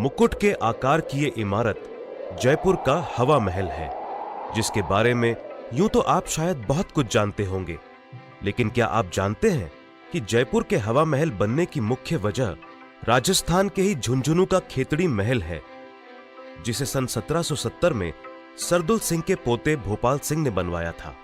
मुकुट के आकार की ये इमारत जयपुर का हवा महल है, जिसके बारे में यूं तो आप शायद बहुत कुछ जानते होंगे, लेकिन क्या आप जानते हैं कि जयपुर के हवा महल बनने की मुख्य वजह राजस्थान के ही झुंझुनू का खेतड़ी महल है, जिसे सन 1770 में सरदुल सिंह के पोते भोपाल सिंह ने बनवाया था।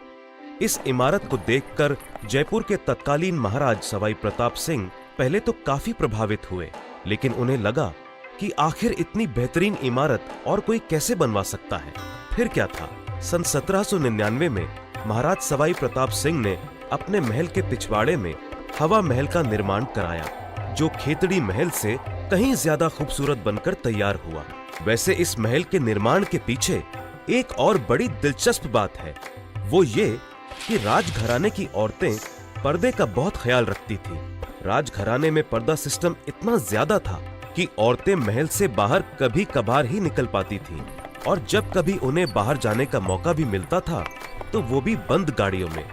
इस इमारत को देखकर जयपुर के तत्कालीन महाराज सवाई प्रताप सिंह पहले तो काफी प्रभावित हुए, लेकिन उन्हें लगा कि आखिर इतनी बेहतरीन इमारत और कोई कैसे बनवा सकता है। फिर क्या था, सन 1799 में महाराज सवाई प्रताप सिंह ने अपने महल के पिछवाड़े में हवा महल का निर्माण कराया, जो खेतड़ी महल से कहीं ज्यादा खूबसूरत बनकर तैयार हुआ। वैसे इस महल के निर्माण के पीछे एक और बड़ी दिलचस्प बात है, वो ये कि राजघराने की औरतें पर्दे का बहुत ख्याल रखती थी। राजघराने में पर्दा सिस्टम इतना ज्यादा था कि औरतें महल से बाहर कभी कभार ही निकल पाती थीं, और जब कभी उन्हें बाहर जाने का मौका भी मिलता था तो वो भी बंद गाड़ियों में।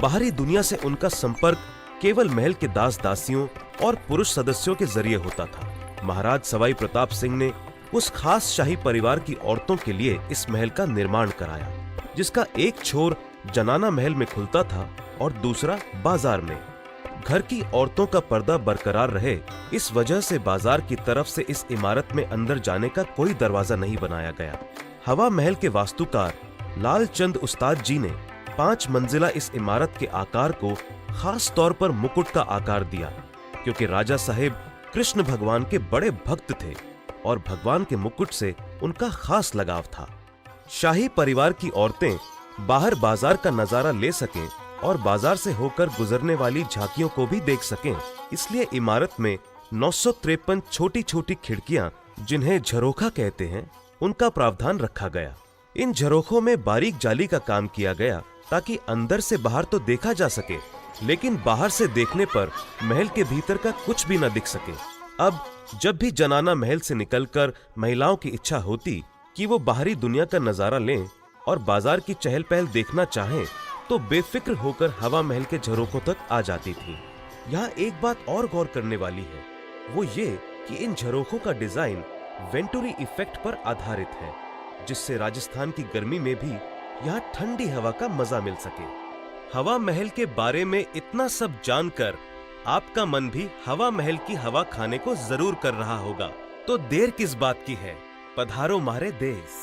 बाहरी दुनिया से उनका संपर्क केवल महल के दास दासियों और पुरुष सदस्यों के जरिए होता था। महाराज सवाई प्रताप सिंह ने उस खास शाही परिवार की औरतों के लिए इस महल का निर्माण कराया, जिसका एक छोर जनाना महल में खुलता था और दूसरा बाजार में। घर की औरतों का पर्दा बरकरार रहे, इस वजह से बाजार की तरफ से इस इमारत में अंदर जाने का कोई दरवाजा नहीं बनाया गया। हवा महल के वास्तुकार लालचंद उस्ताद जी ने 5 मंजिला इस इमारत के आकार को खास तौर पर मुकुट का आकार दिया, क्योंकि राजा साहेब कृष्ण भगवान के बड़े भक्त थे और भगवान के मुकुट से उनका खास लगाव था। शाही परिवार की औरतें बाहर बाजार का नजारा ले सकें और बाजार से होकर गुजरने वाली झांकियों को भी देख सकें, इसलिए इमारत में 953 छोटी छोटी खिड़कियां, जिन्हें झरोखा कहते हैं, उनका प्रावधान रखा गया। इन झरोखों में बारीक जाली का काम किया गया ताकि अंदर से बाहर तो देखा जा सके, लेकिन बाहर से देखने पर महल के भीतर का कुछ भी न दिख सके। अब जब भी जनाना महल से निकलकर महिलाओं की इच्छा होती कि वो बाहरी दुनिया का नजारा लें और बाजार की चहल पहल देखना चाहें, तो बेफिक्र होकर हवा महल के झरोखों तक आ जाती थी। यहाँ एक बात और गौर करने वाली है, वो ये कि इन झरोखों का डिजाइन वेंटुरी इफेक्ट पर आधारित है, जिससे राजस्थान की गर्मी में भी यहाँ ठंडी हवा का मजा मिल सके। हवा महल के बारे में इतना सब जानकर आपका मन भी हवा महल की हवा खाने को जरूर कर रहा होगा, तो देर किस बात की है, पधारो मारे देश।